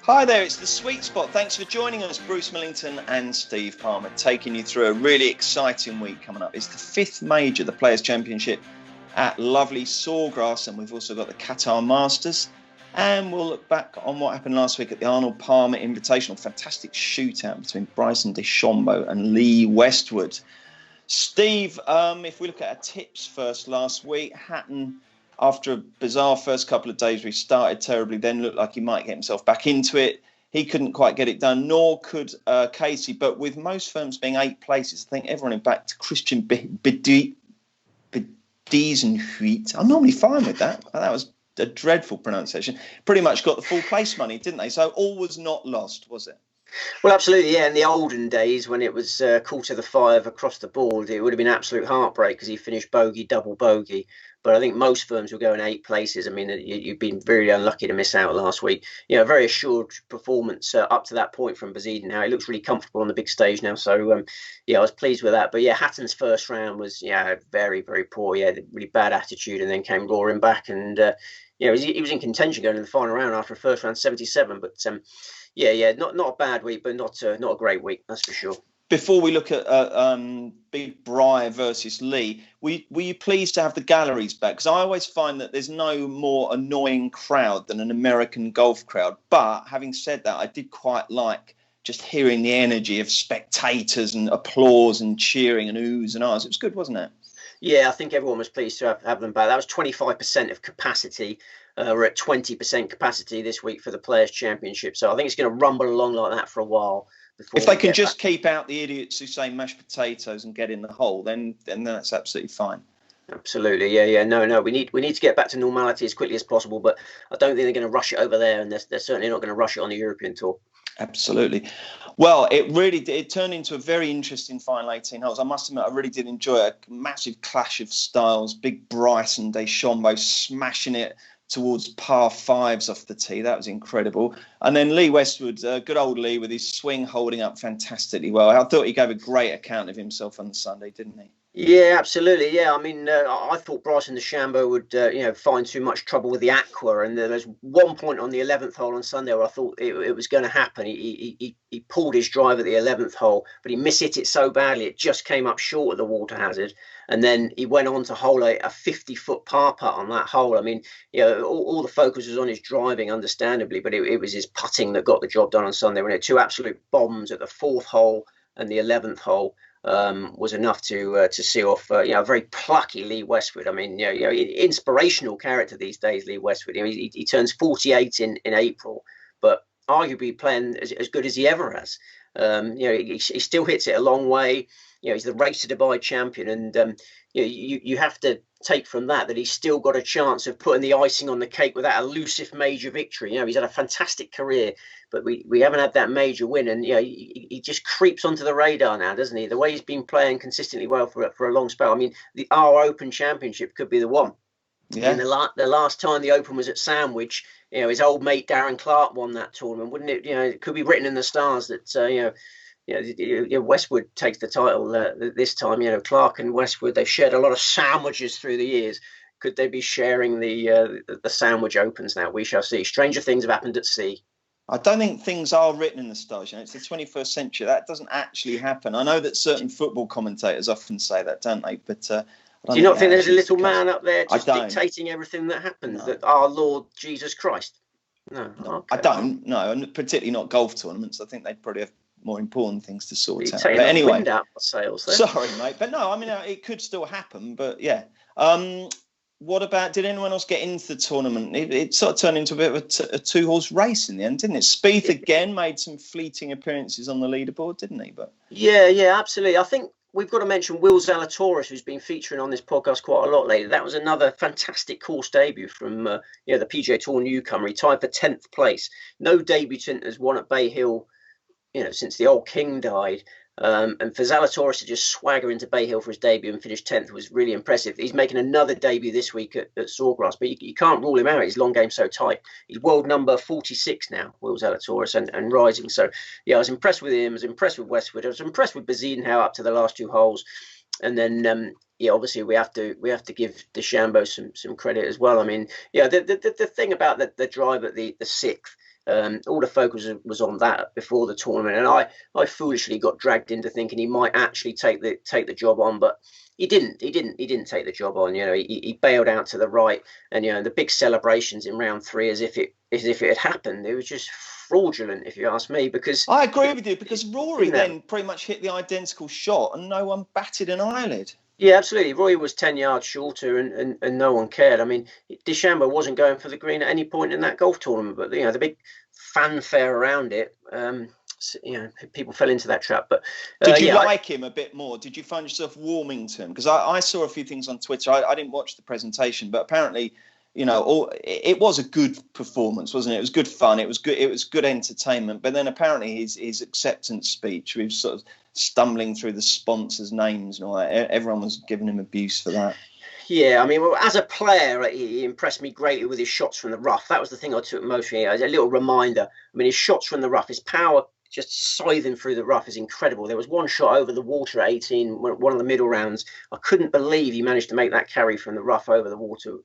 Hi there, it's The Sweet Spot. Thanks for joining us, Bruce Millington and Steve Palmer, taking you through a really exciting week coming up. It's the fifth major, the Players' Championship at lovely Sawgrass, and we've also got the Qatar Masters. And we'll look back on what happened last week at the Arnold Palmer Invitational. Fantastic shootout between Bryson DeChambeau and Lee Westwood. Steve, if we look at our tips first last week, Hatton, after a bizarre first couple of days, we started terribly, then looked like he might get himself back into it. He couldn't quite get it done, nor could Casey. But with most firms being 8 places, I think everyone back to Christian Bediesenhuit. I'm normally fine with that. That was a dreadful pronunciation. Pretty much got the full place money, didn't they? So all was not lost, was it? Well, absolutely, yeah. In the olden days, when it was quarter to 5 across the board, it would have been absolute heartbreak because he finished bogey, double bogey. But I think most firms will go in 8 places. I mean, you've been very unlucky to miss out last week. A very assured performance up to that point from Bazidin. Now he looks really comfortable on the big stage now. So, I was pleased with that. But yeah, Hatton's first round was, very, very poor. Really bad attitude, and then came roaring back. And, he was in contention going in the final round after a first round 77. But not a bad week, but not a great week, that's for sure. Before we look at Big Bri versus Lee, were you pleased to have the galleries back? Because I always find that there's no more annoying crowd than an American golf crowd. But having said that, I did quite like just hearing the energy of spectators and applause and cheering and oohs and ahs. It was good, wasn't it? Yeah, I think everyone was pleased to have them back. That was 25% of capacity. We're at 20% capacity this week for the Players' Championship. So I think it's going to rumble along like that for a while. If they can just keep out the idiots who say mashed potatoes and get in the hole, then that's absolutely fine. Absolutely, yeah. No. We need to get back to normality as quickly as possible, but I don't think they're going to rush it over there, and they're certainly not going to rush it on the European tour. Absolutely. Well, it turned into a very interesting final 18 holes. I must admit, I really did enjoy a massive clash of styles. Big Bryson DeChambeau smashing it towards par 5s off the tee. That was incredible. And then Lee Westwood, good old Lee, with his swing holding up fantastically well. I thought he gave a great account of himself on the Sunday, didn't he? Yeah, absolutely. Yeah, I mean, I thought Bryson DeChambeau would, find too much trouble with the aqua, and there was one point on the 11th hole on Sunday where I thought it was going to happen. He pulled his drive at the 11th hole, but he mishit it so badly it just came up short of the water hazard, and then he went on to hole a 50-foot par putt on that hole. I mean, all the focus was on his driving, understandably, but it was his putting that got the job done on Sunday. When it 2 absolute bombs at the 4th hole and the 11th hole. Was enough to see off, a very plucky Lee Westwood. I mean, inspirational character these days, Lee Westwood. He turns 48 in April, but arguably playing as good as he ever has. He still hits it a long way. He's the Race to Dubai champion, and you have to take from that he's still got a chance of putting the icing on the cake with that elusive major victory. He's had a fantastic career, but we haven't had that major win, and he just creeps onto the radar now, doesn't he? The way he's been playing consistently well for a long spell. I mean, our Open Championship could be the one. Yeah. And the last time the Open was at Sandwich, his old mate Darren Clark won that tournament, wouldn't it? It could be written in the stars that Westwood takes the title this time. Clark and Westwood, they've shared a lot of sandwiches through the years. Could they be sharing the Sandwich Opens now? We shall see. Stranger things have happened at sea. I don't think things are written in the stars. It's the 21st century. That doesn't actually happen. I know that certain football commentators often say that, don't they? But do you not think there's a little man up there just dictating everything that happens? No. That our Lord Jesus Christ? No. Okay. I don't. No, and particularly not golf tournaments. I think they'd probably have more important things to sort out. But anyway, wind out sales there. Sorry, mate, but no, I mean it could still happen. But yeah, what about? Did anyone else get into the tournament? It sort of turned into a bit of a 2-horse race in the end, didn't it? Spieth again made some fleeting appearances on the leaderboard, didn't he? But yeah, absolutely. I think we've got to mention Will Zalatoris, who's been featuring on this podcast quite a lot lately. That was another fantastic course debut from the PGA Tour newcomer. He tied for 10th place. No debutant has won at Bay Hill, since the old king died. And for Zalatoris to just swagger into Bay Hill for his debut and finish 10th was really impressive. He's making another debut this week at Sawgrass, but you can't rule him out. His long game's so tight. He's world number 46 now, Will Zalatoris, and rising. So, I was impressed with him. I was impressed with Westwood. I was impressed with Bazidin up to the last 2 holes. And then, obviously we have to give DeChambeau some credit as well. I mean, the thing about the drive at the 6th, All the focus was on that before the tournament, and I foolishly got dragged into thinking he might actually take the job on, but he didn't take the job on. He bailed out to the right, and the big celebrations in round 3 as if it had happened. It was just fraudulent, if you ask me, because I agree with you, because Rory then pretty much hit the identical shot and no one batted an eyelid. Yeah, absolutely. Rory was 10 yards shorter and no one cared. I mean, DeChambeau wasn't going for the green at any point in that golf tournament, but the big fanfare around it, people fell into that trap. But did you like him a bit more? Did you find yourself warming to him? Because I saw a few things on Twitter. I didn't watch the presentation, but apparently, it was a good performance, wasn't it? It was good fun. It was good entertainment. But then apparently his acceptance speech, we were sort of stumbling through the sponsors' names and all that. Everyone was giving him abuse for that. Yeah, I mean, as a player, he impressed me greatly with his shots from the rough. That was the thing I took most from him. As a little reminder, I mean, his shots from the rough, his power just scything through the rough is incredible. There was one shot over the water at 18, one of the middle rounds. I couldn't believe he managed to make that carry from the rough over the water.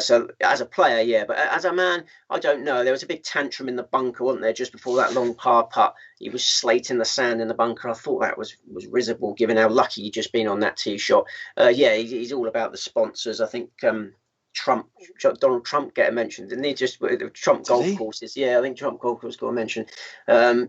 So as a player, yeah, but as a man, I don't know. There was a big tantrum in the bunker, wasn't there, just before that long par putt? He was slating the sand in the bunker. I thought that was risible, given how lucky he'd just been on that tee shot. He's all about the sponsors. I think Donald Trump get a mention, didn't he? Just the Trump golf courses. Yeah, I think Trump golf course got a mention. I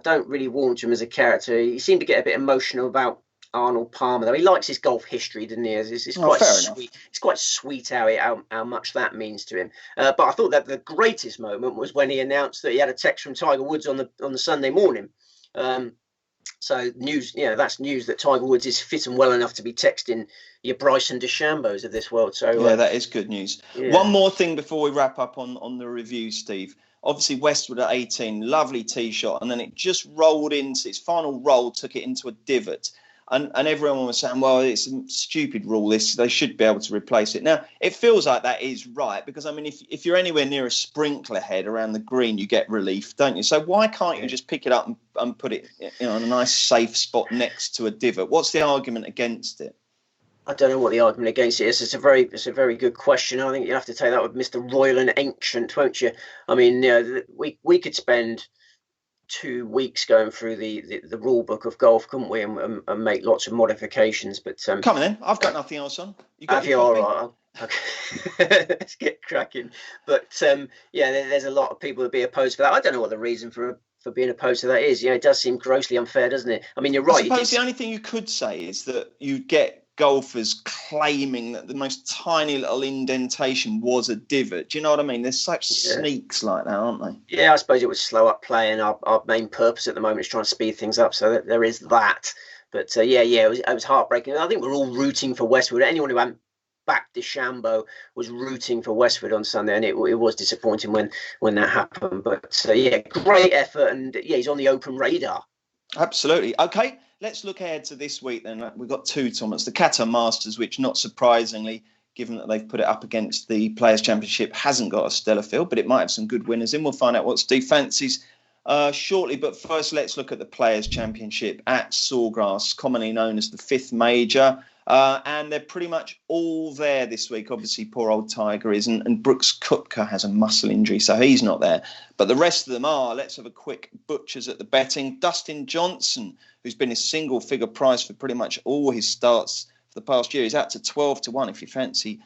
don't really warm to him as a character. He seemed to get a bit emotional about Arnold Palmer, though. He likes his golf history, doesn't he? It's quite sweet. It's quite sweet how much that means to him. But I thought that the greatest moment was when he announced that he had a text from Tiger Woods on the Sunday morning. So news, that's news that Tiger Woods is fit and well enough to be texting your Bryson DeChambeaus of this world. So that is good news. Yeah. One more thing before we wrap up on the review, Steve. Obviously, Westwood at 18, lovely tee shot, and then it just rolled into its final roll, took it into a divot. And everyone was saying, well, it's a stupid rule. They should be able to replace it. Now, it feels like that is right, because, I mean, if you're anywhere near a sprinkler head around the green, you get relief, don't you? So why can't you just pick it up and put it in a nice safe spot next to a divot? What's the argument against it? I don't know what the argument against it is. It's a very good question. I think you have to take that with Mr. Royal and Ancient, won't you? I mean, we could spend 2 weeks going through the rule book of golf, couldn't we, and make lots of modifications. But come on then, I've got nothing else on. All right. Okay. Let's get cracking. But there's a lot of people that be opposed for that. I don't know what the reason for being opposed to that is. It does seem grossly unfair, doesn't it? I mean, you're right. I suppose the only thing you could say is that you get golfers claiming that the most tiny little indentation was a divot. Do you know what I mean? There's such sneaks like that, aren't they? Yeah, I suppose it would slow up play, and our main purpose at the moment is trying to speed things up, so there is that. But it was heartbreaking. I think we're all rooting for Westwood. Anyone who hadn't backed DeChambeau was rooting for Westwood on Sunday, and it was disappointing when that happened. But great effort, and he's on the open radar. Absolutely. Okay. Let's look ahead to this week then. We've got 2 tournaments. The Qatar Masters, which not surprisingly, given that they've put it up against the Players' Championship, hasn't got a stellar field, but it might have some good winners in. We'll find out what Steve fancies shortly. But first, let's look at the Players' Championship at Sawgrass, commonly known as the 5th major. And they're pretty much all there this week. Obviously, poor old Tiger isn't, and Brooks Koepka has a muscle injury, so he's not there. But the rest of them are. Let's have a quick butchers at the betting. Dustin Johnson, who's been a single-figure price for pretty much all his starts for the past year, is out to 12-1 if you fancy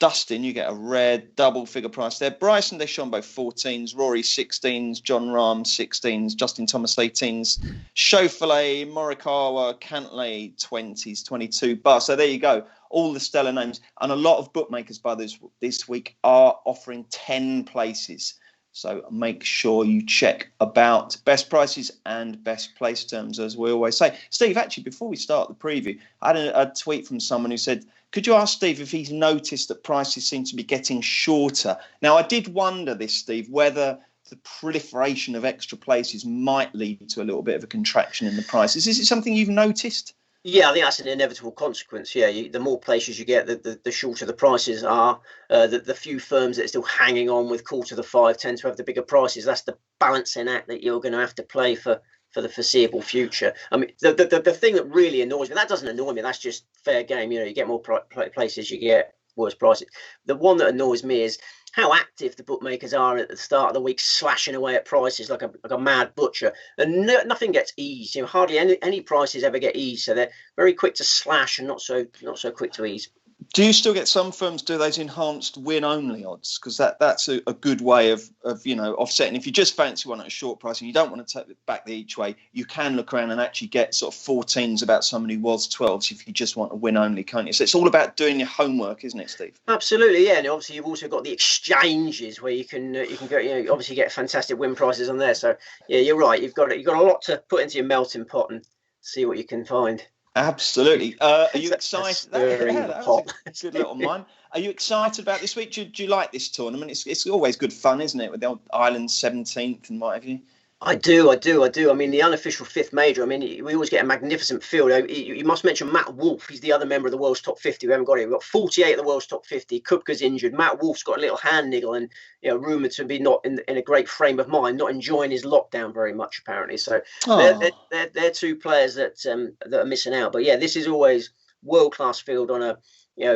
Dustin. You get a rare double-figure price there. Bryson DeChambeau 14s, Rory 16s, John Rahm 16s, Justin Thomas 18s, Schauffele, Morikawa, Cantlay 20s, 22 bars. So there you go. All the stellar names. And a lot of bookmakers by this week are offering 10 places. So make sure you check about best prices and best place terms, as we always say. Steve, actually, before we start the preview, I had a tweet from someone who said, could you ask Steve if he's noticed that prices seem to be getting shorter? Now, I did wonder this, Steve, whether the proliferation of extra places might lead to a little bit of a contraction in the prices. Is it something you've noticed? Yeah, I think that's an inevitable consequence. Yeah, the more places you get, the shorter the prices are. The few firms that are still hanging on with quarter to 5 tend to have the bigger prices. That's the balancing act that you're going to have to play for the foreseeable future. I mean, the thing that really annoys me, that doesn't annoy me, that's just fair game. You get more places, you get worst prices. The one that annoys me is how active the bookmakers are at the start of the week, slashing away at prices like a mad butcher, and nothing gets eased. Hardly any prices ever get eased, so they're very quick to slash and not so quick to ease. Do you still get some firms do those enhanced win-only odds? Because that's a good way of offsetting. If you just fancy one at a short price and you don't want to take it back the each way, you can look around and actually get sort of 14s about someone who was 12s if you just want a win-only, can't you? So it's all about doing your homework, isn't it, Steve? Absolutely, yeah. And obviously you've also got the exchanges where you can go, obviously get fantastic win prices on there. So yeah, you're right. You've got a lot to put into your melting pot and see what you can find. Absolutely. Are you excited? That was a good little mime. Are you excited about this week? Do you like this tournament? It's always good fun, isn't it? With the old Ireland 17th and what have you. I do. I mean, the unofficial fifth major, I mean, we always get a magnificent field. You must mention Matt Wolff. He's the other member of the world's top 50. We haven't got him. We've got 48 of the world's top 50. Kupka's injured. Matt Wolff's got a little hand niggle and, rumoured to be not in a great frame of mind, not enjoying his lockdown very much, apparently. So they're two players that are missing out. But, yeah, this is always world-class field on a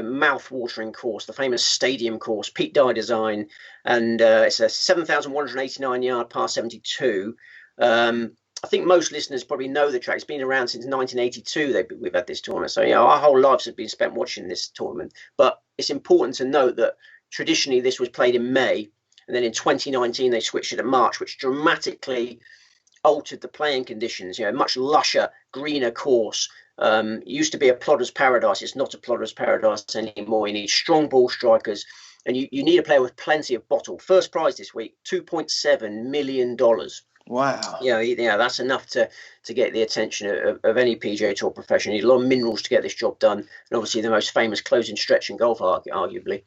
mouth-watering course, the famous stadium course, Pete Dye design, and it's a 7,189 yard par 72. I think most listeners probably know the track. It's been around since 1982. We've had this tournament, so our whole lives have been spent watching this tournament. But it's important to note that traditionally this was played in May, and then in 2019 they switched it to March, which dramatically altered the playing conditions. Much lusher, greener course. It used to be a plodder's paradise. It's not a plodder's paradise anymore. You need strong ball strikers, and you need a player with plenty of bottle. First prize this week, $2.7 million. Wow. Yeah, that's enough to get the attention of any PGA Tour professional. You need a lot of minerals to get this job done, and obviously the most famous closing stretch in golf, arguably.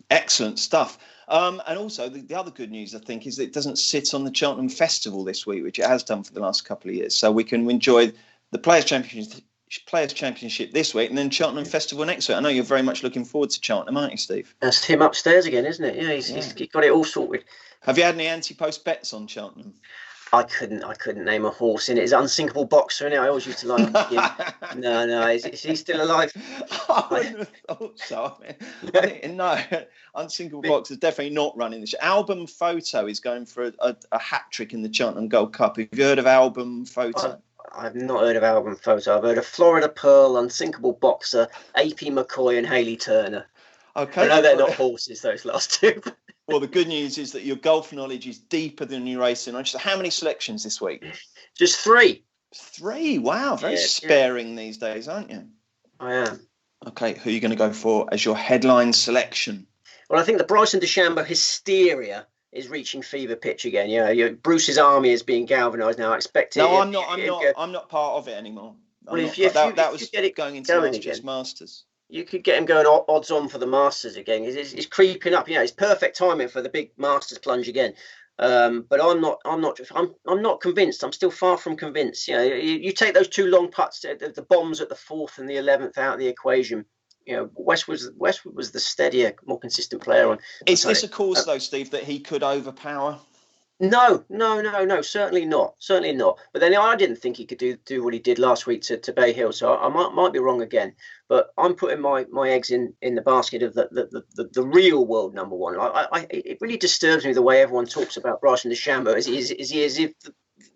Excellent stuff. And also the other good news, I think, is that it doesn't sit on the Cheltenham Festival this week, which it has done for the last couple of years. So we can enjoy the Players' Championship this week and then Cheltenham Festival next week. I know you're very much looking forward to Cheltenham, aren't you, Steve? That's him upstairs again, isn't it? Yeah, he's got it all sorted. Have you had any anti-post bets on Cheltenham? I couldn't name a horse in it. It's Unsinkable Boxer, isn't it? I always used to like him. No. Is he still alive? I wouldn't have thought so. I think, no, Unsinkable Boxer is definitely not running this. Album Photo is going for a hat-trick in the Cheltenham Gold Cup. Have you heard of Album Photo? I've not heard of Album Photo. I've heard of Florida Pearl, Unsinkable Boxer, AP McCoy and Hayley Turner. Okay. I know they're not horses, those last two. Well, the good news is that your golf knowledge is deeper than your racing knowledge. So how many selections this week? Just 3. 3? Wow, very sparing these days, aren't you? I am. Okay, who are you going to go for as your headline selection? Well, I think the Bryson DeChambeau hysteria is reaching fever pitch again. Bruce's army is being galvanised now. I expect it. No, I'm not part of it anymore. That was going into last year's Masters. You could get him going odds on for the Masters again. It's creeping up. It's perfect timing for the big Masters plunge again. But I'm not convinced. I'm still far from convinced. You take those 2 long putts, the bombs at the 4th and the 11th out of the equation. Westwood was the steadier, more consistent player. Is this a cause, though, Steve, that he could overpower? No, certainly not. But then I didn't think he could do what he did last week to Bay Hill, so I might be wrong again. But I'm putting my eggs in the basket of the real world number one. It really disturbs me the way everyone talks about Bryson DeChambeau. Is he as if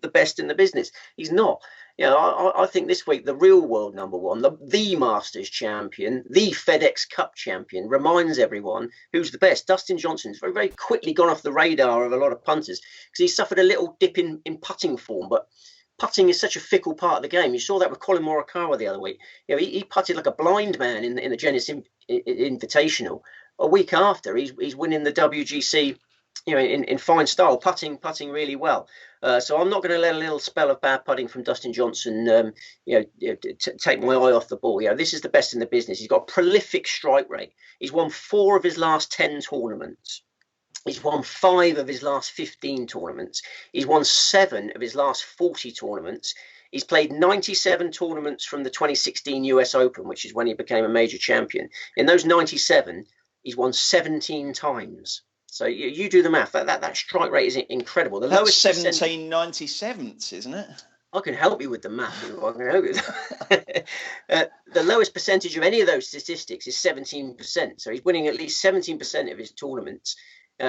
the best in the business? He's not. I think this week the real world number one, the Masters champion, the FedEx Cup champion, reminds everyone who's the best. Dustin Johnson's very, very quickly gone off the radar of a lot of punters because he suffered a little dip in putting form, but putting is such a fickle part of the game. You saw that with Colin Morikawa the other week. He putted like a blind man in the Genesis Invitational. A week after, he's winning the WGC. In fine style, putting really well. So I'm not going to let a little spell of bad putting from Dustin Johnson, take my eye off the ball. This is the best in the business. He's got a prolific strike rate. He's won 4 of his last 10 tournaments. He's won 5 of his last 15 tournaments. He's won 7 of his last 40 tournaments. He's played 97 tournaments from the 2016 US Open, which is when he became a major champion. In those 97, he's won 17 times. So you do the math. That strike rate is incredible. The That's lowest 1797, isn't it? I can help you with the math. I can help you. The lowest percentage of any of those statistics is 17%. So he's winning at least 17% of his tournaments.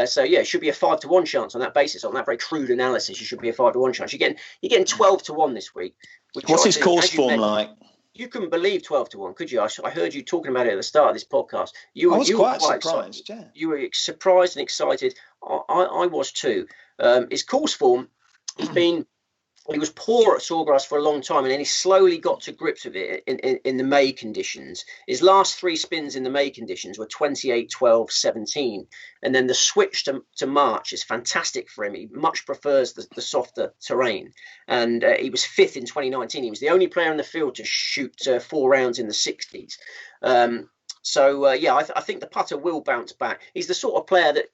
So yeah, it should be a 5-1 chance on that basis. On that very crude analysis, you should be a 5-1 chance. You're getting 12-1 this week. What's his course form like? You couldn't believe 12-1, could you? I heard you talking about it at the start of this podcast. I was quite surprised. Excited. Yeah. You were surprised and excited. I was too. His course form, he was poor at Sawgrass for a long time, and then he slowly got to grips with it in the May conditions. His last 3 spins in the May conditions were 28, 12, 17. And then the switch to March is fantastic for him. He much prefers the softer terrain. And he was 5th in 2019. He was the only player in the field to shoot 4 rounds in the 60s. I think the putter will bounce back. He's the sort of player that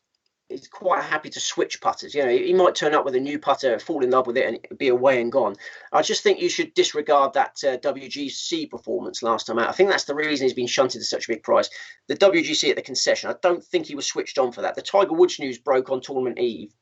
is quite happy to switch putters. You know, he might turn up with a new putter, fall in love with it, and be away and gone. I just think you should disregard that WGC performance last time out. I think that's the reason he's been shunted to such a big price. The WGC at the concession, I don't think he was switched on for that. The Tiger Woods news broke on tournament eve.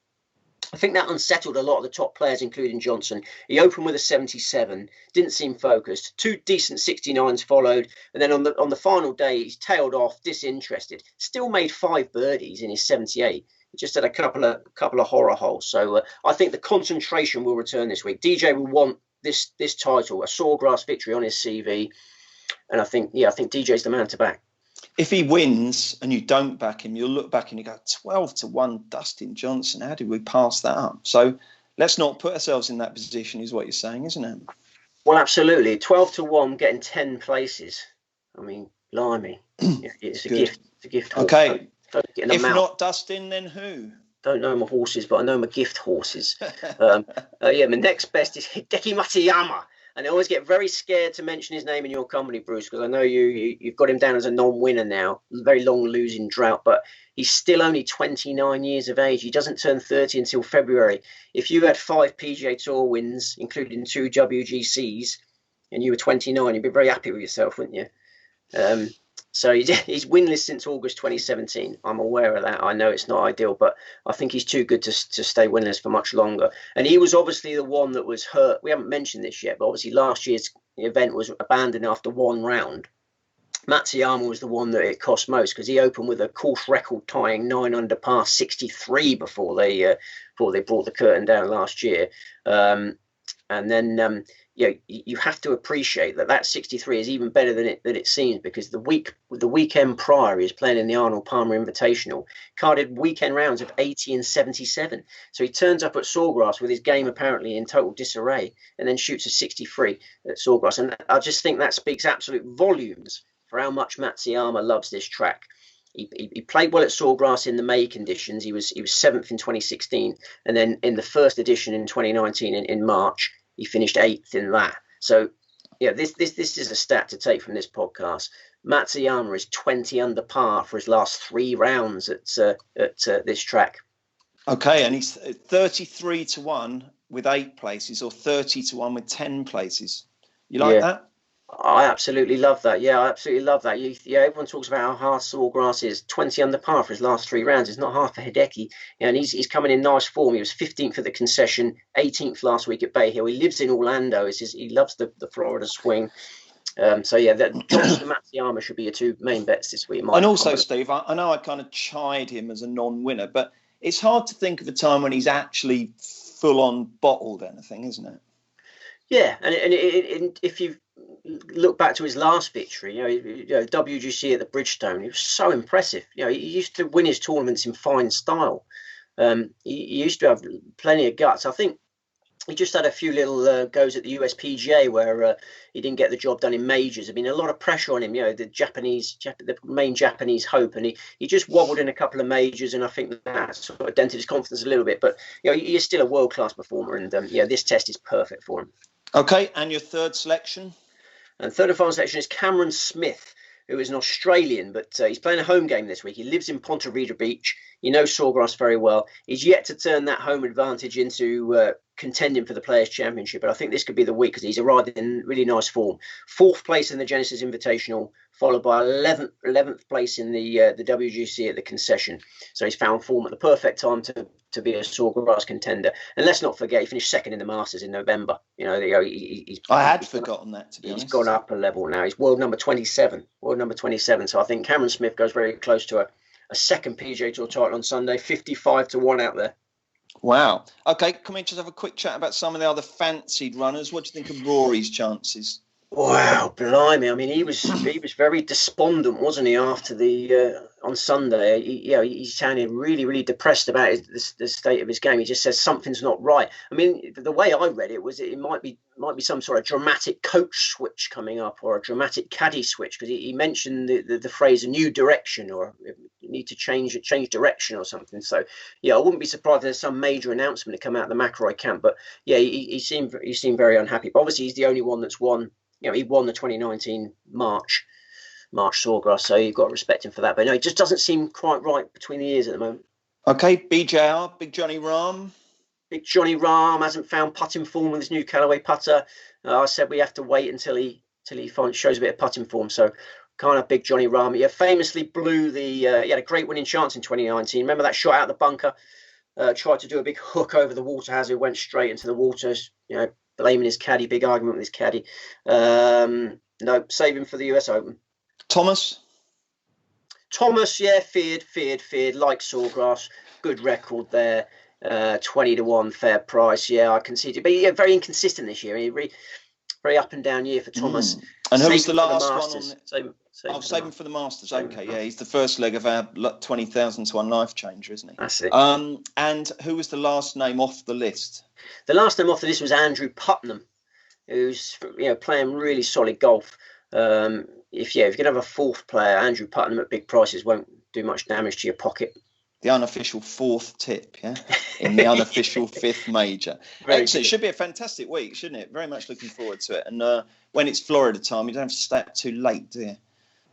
I think that unsettled a lot of the top players, including Johnson. He opened with a 77, didn't seem focused. 2 decent 69s followed, and then on the final day, he's tailed off, disinterested. Still made 5 birdies in his 78. He just had a couple of horror holes. So I think the concentration will return this week. DJ will want this title, a Sawgrass victory on his CV, and I think DJ's the man to back. If he wins and you don't back him, you'll look back and you go, 12-1 Dustin Johnson. How did we pass that up? So let's not put ourselves in that position, is what you're saying, isn't it? Well, absolutely. 12-1, getting 10 places. I mean, blimey. Yeah, it's a gift. It's a gift. Okay. If not Dustin, then who? Don't know my horses, but I know my gift horses. My next best is Hiteki Matayama. And I always get very scared to mention his name in your company, Bruce, because I know you've got him down as a non-winner now, very long losing drought, but he's still only 29 years of age. He doesn't turn 30 until February. If you had 5 PGA Tour wins, including 2 WGCs, and you were 29, you'd be very happy with yourself, wouldn't you? So he's winless since August 2017. I'm aware of that. I know it's not ideal, but I think he's too good to stay winless for much longer. And he was obviously the one that was hurt. We haven't mentioned this yet, but obviously last year's event was abandoned after 1 round. Matsuyama was the one that it cost most because he opened with a course record tying 9 under par 63 before they brought the curtain down last year. You have to appreciate that 63 is even better than it seems, because the weekend prior he was playing in the Arnold Palmer Invitational, carded weekend rounds of 80 and 77. So he turns up at Sawgrass with his game apparently in total disarray and then shoots a 63 at Sawgrass. And I just think that speaks absolute volumes for how much Matsuyama loves this track. He played well at Sawgrass in the May conditions. He was 7th in 2016, and then in the first edition in 2019 in March. He finished 8th in that. So, yeah, this is a stat to take from this podcast. Matsuyama is 20 under par for his last 3 rounds at this track. Okay, and he's 33-1 with 8 places, or 30-1 with 10 places. You like that? I absolutely love that. Yeah, I absolutely love that. Everyone talks about how hard Sawgrass is. 20 under par for his last 3 rounds. It's not hard for Hiteki. And he's coming in nice form. He was 15th at the concession, 18th last week at Bay Hill. He lives in Orlando. He loves the Florida swing. Johnson and Matsuyama should be your 2 main bets this week. And also, Steve, I know I kind of chide him as a non-winner, but it's hard to think of a time when he's actually full-on bottled anything, isn't it? Yeah, and if you look back to his last victory, WGC at the Bridgestone, he was so impressive. He used to win his tournaments in fine style. He used to have plenty of guts. I think he just had a few little goes at the USPGA where he didn't get the job done in majors. I mean, a lot of pressure on him, the main Japanese hope, and he just wobbled in a couple of majors, and I think that sort of dented his confidence a little bit. But he is still a world-class performer, and this test is perfect for him. Okay, and your third selection? And third and final selection is Cameron Smith, who is an Australian, but he's playing a home game this week. He lives in Ponte Vedra Beach. He knows Sawgrass very well. He's yet to turn that home advantage into contending for the Players' Championship. But I think this could be the week because he's arrived in really nice form. 4th place in the Genesis Invitational, followed by 11th place in the WGC at the Concession. So he's found form at the perfect time to be a Sawgrass contender. And let's not forget, he finished 2nd in the Masters in November. I had forgotten that, to be honest. He's gone up a level now. He's world number 27. So I think Cameron Smith goes very close to a second PGA Tour title on Sunday, 55-1 out there. Wow. Okay, can we just have a quick chat about some of the other fancied runners? What do you think of Rory's chances? Wow, blimey! I mean, he was very despondent, wasn't he? After the on Sunday, he sounded really, really depressed about the state of his game. He just says something's not right. I mean, the way I read it was it might be some sort of dramatic coach switch coming up, or a dramatic caddy switch, because he mentioned the phrase "a new direction" or you need to change direction or something. So yeah, I wouldn't be surprised if there's some major announcement to come out of the McIlroy camp. But yeah, he seemed very unhappy. But obviously, he's the only one that's won. He won the 2019 March Sawgrass, so you've got to respect him for that. But no, it just doesn't seem quite right between the ears at the moment. Okay, BJR, Big Johnny Rahm. Big Johnny Rahm hasn't found putting form with his new Callaway putter. I said we have to wait until he shows a bit of putting form. So kind of Big Johnny Rahm. He famously blew he had a great winning chance in 2019. Remember that shot out the bunker? Tried to do a big hook over the water hazard, went straight into the water. Blaming his caddy, big argument with his caddy. No, save him for the US Open. Thomas, yeah, feared, like Sawgrass, good record there. 20-1 fair price. Yeah, I can see it. But yeah, very inconsistent this year. Very up and down year for Thomas. And who was the last one on it? Save him for the Masters. Okay, yeah, he's the first leg of our 20,000-1 life changer, isn't he? That's it. And who was the last name off the list? The last name off the list was Andrew Putnam, who's playing really solid golf. If you can have a 4th player, Andrew Putnam at big prices won't do much damage to your pocket. The unofficial 4th tip, yeah, in the unofficial 5th major. Excellent. It should be a fantastic week, shouldn't it? Very much looking forward to it. And when it's Florida time, you don't have to stay up too late, do you?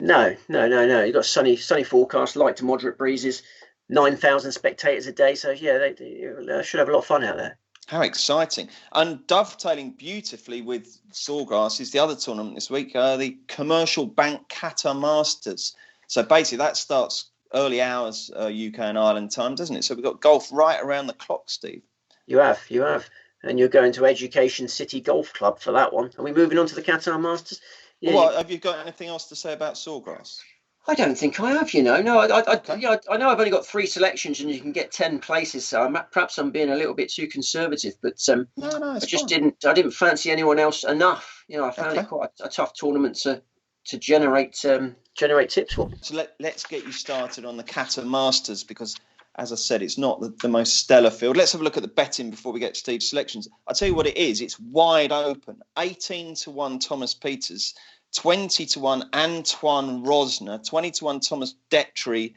No. You've got sunny forecast, light to moderate breezes, 9,000 spectators a day. So yeah, they should have a lot of fun out there. How exciting. And dovetailing beautifully with Sawgrass is the other tournament this week, the Commercial Bank Qatar Masters. So basically that starts early hours UK and Ireland time, doesn't it? So we've got golf right around the clock, Steve. You have. And you're going to Education City Golf Club for that one. Are we moving on to the Qatar Masters? Yeah. Well, have you got anything else to say about Sawgrass? I don't think I have, No, I know I've only got 3 selections and you can get 10 places, so perhaps I'm being a little bit too conservative. But I just didn't fancy anyone else enough. I found it quite a tough tournament to generate tips for. So let's get you started on the Qatar Masters because, as I said, it's not the most stellar field. Let's have a look at the betting before we get to Steve's selections. I'll tell you what it is. It's wide open. 18-1 Thomas Pieters. 20-1 Antoine Rosner, 20-1 Thomas Detry.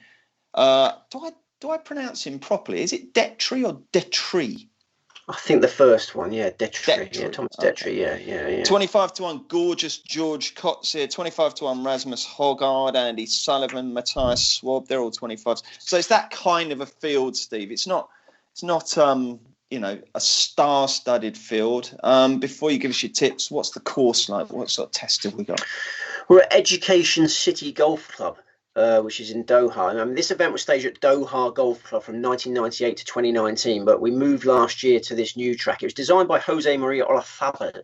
Do I pronounce him properly? Is it Detry or Detry? I think the first one, yeah, Detry. Yeah, Thomas Detry, yeah. 25-1 Gorgeous George Kotzer, 25-1 Rasmus Hogard, Andy Sullivan, Matthias Swab. They're all 25s. So it's that kind of a field, Steve. It's not a star-studded field. Before you give us your tips, what's the course like? What sort of test have we got? We're at Education City Golf Club, which is in Doha. I mean, this event was staged at Doha Golf Club from 1998 to 2019, but we moved last year to this new track. It was designed by Jose Maria Olazabal.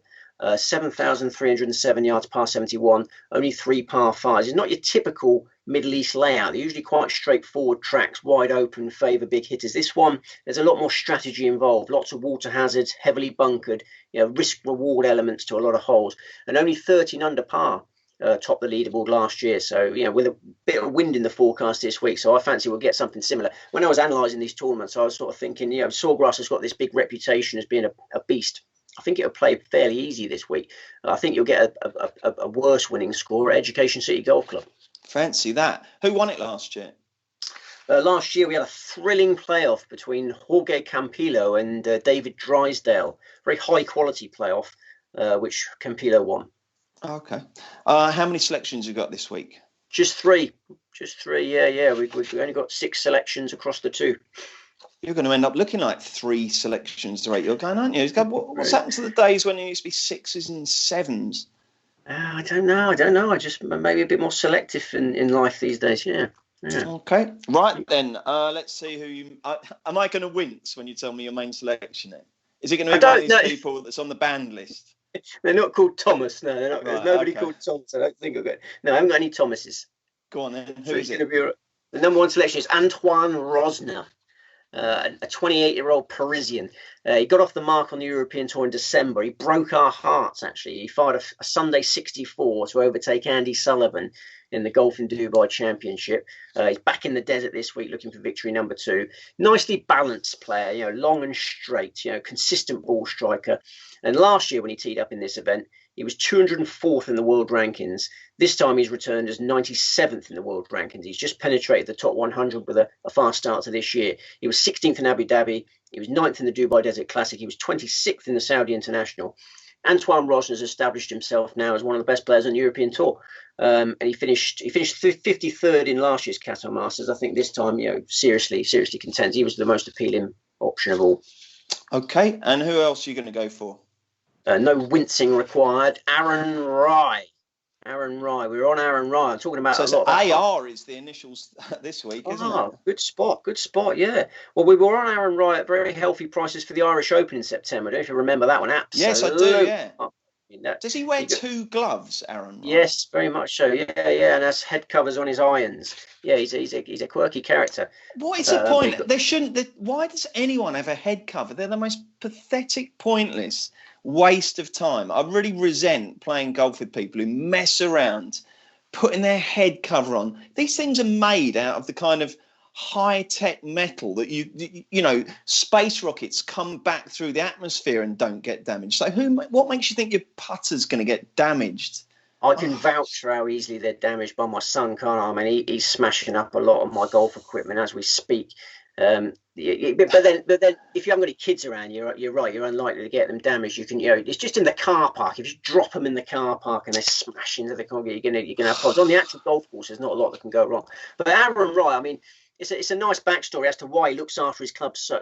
7,307 yards, par 71, only 3 par 5s. It's not your typical Middle East layout. They're usually quite straightforward tracks, wide open, favour big hitters. This one, there's a lot more strategy involved, lots of water hazards, heavily bunkered, risk-reward elements to a lot of holes, and only 13 under par topped the leaderboard last year. So, with a bit of wind in the forecast this week, so I fancy we'll get something similar. When I was analysing these tournaments, I was sort of thinking, Sawgrass has got this big reputation as being a beast. I think it'll play fairly easy this week. I think you'll get a worse winning score at Education City Golf Club. Fancy that. Who won it last year? Last year we had a thrilling playoff between Jorge Campillo and David Drysdale. Very high quality playoff, which Campillo won. Okay. How many selections you got this week? Just 3. Yeah. We've only got 6 selections across the 2. You're going to end up looking like 3 selections to rate your gun, aren't you? What's happened to the days when it used to be 6s and 7s? I don't know. I just maybe a bit more selective in life these days. Yeah. Okay. Right then. Let's see who you. Am I going to wince when you tell me your main selection? Then is it going to be one of these people that's on the banned list? They're not called Thomas. No, they're not. Right, there's nobody called Thomas. I don't think I've got. No, I haven't got any Thomases. Go on then. Who is it? The number 1 selection is Antoine Rosner. A 28-year-old Parisian. He got off the mark on the European Tour in December. He broke our hearts, actually. He fired a Sunday 64 to overtake Andy Sullivan in the Golf in Dubai Championship. He's back in the desert this week looking for victory number 2. Nicely balanced player, long and straight, consistent ball striker. And last year when he teed up in this event, he was 204th in the world rankings. This time he's returned as 97th in the world rankings. He's just penetrated the top 100 with a fast start to this year. He was 16th in Abu Dhabi. He was 9th in the Dubai Desert Classic. He was 26th in the Saudi International. Antoine Ross has established himself now as one of the best players on the European Tour. And he finished 53rd in last year's Qatar Masters. I think this time, seriously contends. He was the most appealing option of all. Okay, and who else are you going to go for? No wincing required. Aaron Rai. We're on Aaron Rai. I'm talking about AR is the initials this week, isn't it? Good spot. Yeah. Well, we were on Aaron Rai at very healthy prices for the Irish Open in September. I don't know if you remember that one. Absolutely. Yes, I do. Yeah. Does he wear 2 gloves, Aaron Rai? Yes, very much so. Yeah, and that's head covers on his irons. Yeah, he's a quirky character. What is the point? They shouldn't. Why does anyone have a head cover? They're the most pathetic, pointless waste of time. I really resent playing golf with people who mess around putting their head cover on. These things are made out of the kind of high-tech metal that space rockets come back through the atmosphere and don't get damaged. So what makes you think your putter's going to get damaged? I can vouch for how easily they're damaged by my son, can't I? I mean, he's smashing up a lot of my golf equipment as we speak. But then, if you haven't got any kids around, you're right. You're unlikely to get them damaged. You can, it's just in the car park. If you drop them in the car park and they smash into the concrete, you're gonna have problems. On the actual golf course, there's not a lot that can go wrong. But Aaron Rai, I mean, it's a nice backstory as to why he looks after his club so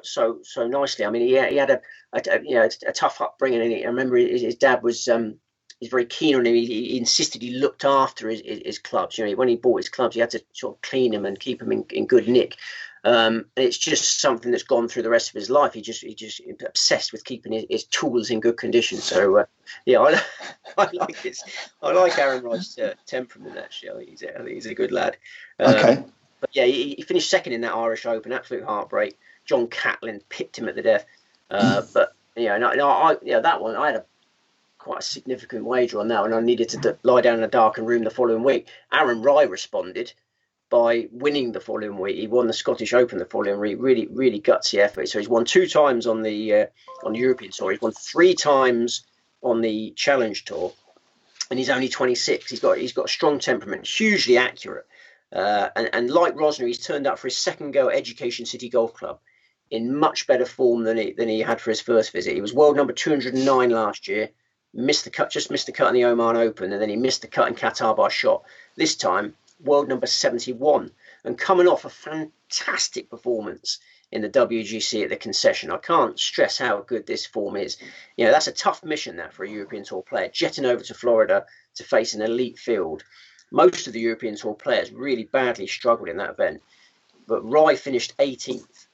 nicely. I mean, he had a tough upbringing, and I remember his dad was he's very keen on him. He insisted he looked after his clubs. When he bought his clubs, he had to sort of clean them and keep them in good nick. And it's just something that's gone through the rest of his life. He just obsessed with keeping his tools in good condition. So I like Aaron Rai's temperament. Actually, I think he's a good lad. Okay. But yeah, he finished second in that Irish Open. Absolute heartbreak. John Catlin pipped him at the death. But that one I had quite a significant wager on that one. I needed to lie down in a darkened room the following week. Aaron Rai responded by winning the following week. He won the Scottish Open the following week. Really, really gutsy effort. So he's won 2 times on the European Tour. He's won 3 times on the Challenge Tour, and he's only 26. He's got a strong temperament, hugely accurate, and like Rosner, he's turned up for his second go at Education City Golf Club in much better form than he had for his first visit. He was world number 209 last year. Missed the cut in the Oman Open, and then he missed the cut in Qatar by a shot. This time, world number 71, and coming off a fantastic performance in the WGC at the Concession. I can't stress how good this form is. That's a tough mission that for a European Tour player, jetting over to Florida to face an elite field. Most of the European Tour players really badly struggled in that event, but Rai finished 18th.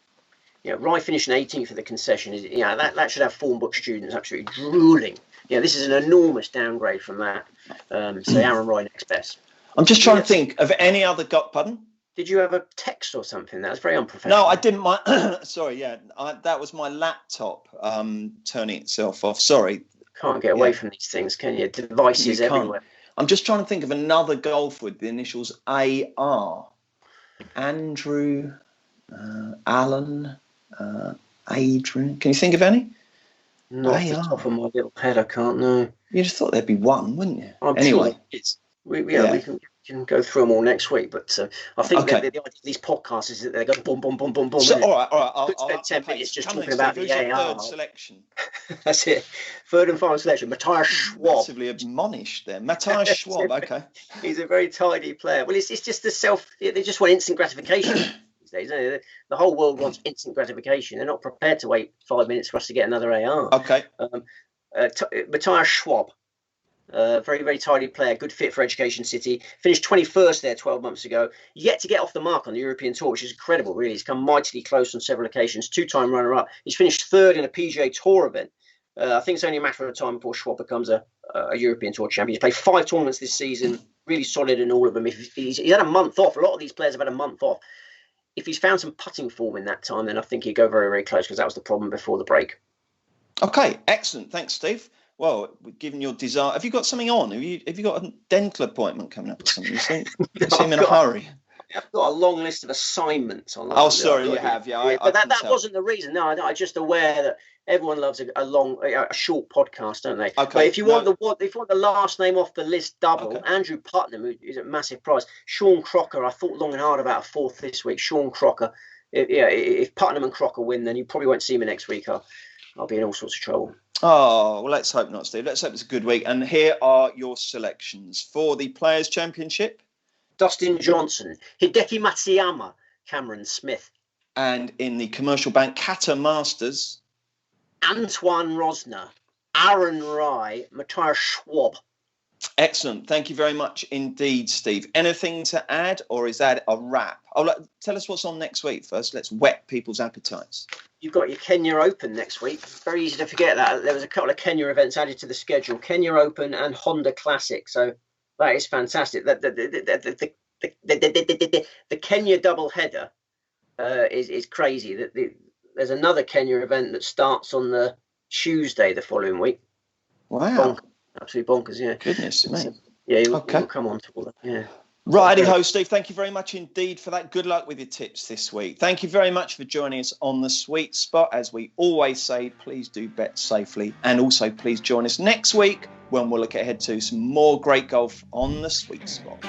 Rai finishing 18th at the Concession is, that should have form book students absolutely drooling. This is an enormous downgrade from that. So Aaron Rai next best. I'm just trying to think of any other pardon? Did you have a text or something? That was very unprofessional. No, I didn't. Sorry, that was my laptop turning itself off. Sorry. Can't get away from these things, can you? Devices everywhere. I'm just trying to think of another golfer with the initials AR. Andrew, Alan, Adrian. Can you think of any? Not off the top of my little head, I can't know. You just thought there'd be one, wouldn't you? Anyway, we can go through them all next week, but I think the idea of these podcasts is that they go boom, boom, boom, boom, boom. So, all right. I'll spend 10 minutes just talking about the AR. Third selection. That's it. Third and final selection. Matthias Schwab. Massively admonished there. Matthias Schwab. Okay. He's a very tidy player. Well, it's just they just want instant gratification. these days. The whole world wants instant gratification. They're not prepared to wait 5 minutes for us to get another AR. Okay. Matthias Schwab, very, very tidy player, good fit for Education City. Finished 21st there 12 months ago. Yet to get off the mark on the European Tour, which is incredible, really. He's come mightily close on several occasions. 2-time runner-up. He's finished third in a PGA Tour event. I think it's only a matter of time before Schwab becomes a European Tour champion. He's played 5 tournaments this season, really solid in all of them. He's had a month off. A lot of these players have had a month off. If he's found some putting form in that time, then I think he'd go very, very close, because that was the problem before the break. Okay, excellent. Thanks, Steve. Well, given your desire, have you got something on? Have you got a dental appointment coming up or something? You seem in a hurry. I've got a long list of assignments on. Oh, sorry, you have, yeah. But that wasn't the reason. No, I'm just aware that everyone loves a short podcast, don't they? Okay. But if you want the last name off the list double, okay. Andrew Putnam, who is a massive prize. Sean Crocker, I thought long and hard about a fourth this week. Sean Crocker. If Putnam and Crocker win, then you probably won't see me next week. I'll be in all sorts of trouble. Oh, well, let's hope not, Steve. Let's hope it's a good week. And here are your selections for the Players' Championship. Dustin Johnson, Hideki Matsuyama, Cameron Smith. And in the Commercial Bank Qatar Masters, Antoine Rosner, Aaron Rai, Matthias Schwab. Excellent. Thank you very much indeed, Steve. Anything to add, or is that a wrap? Tell us what's on next week first. Let's whet people's appetites. You've got your Kenya Open next week. Very easy to forget that. There was a couple of Kenya events added to the schedule. Kenya Open and Honda Classic. So that is fantastic. The Kenya doubleheader is crazy. There's another Kenya event that starts on the Tuesday the following week. Wow. Absolutely bonkers, yeah. Goodness me. You'll come on to all that, yeah. Righty-ho, Steve. Thank you very much indeed for that. Good luck with your tips this week. Thank you very much for joining us on The Sweet Spot. As we always say, please do bet safely. And also, please join us next week when we'll look ahead to some more great golf on The Sweet Spot.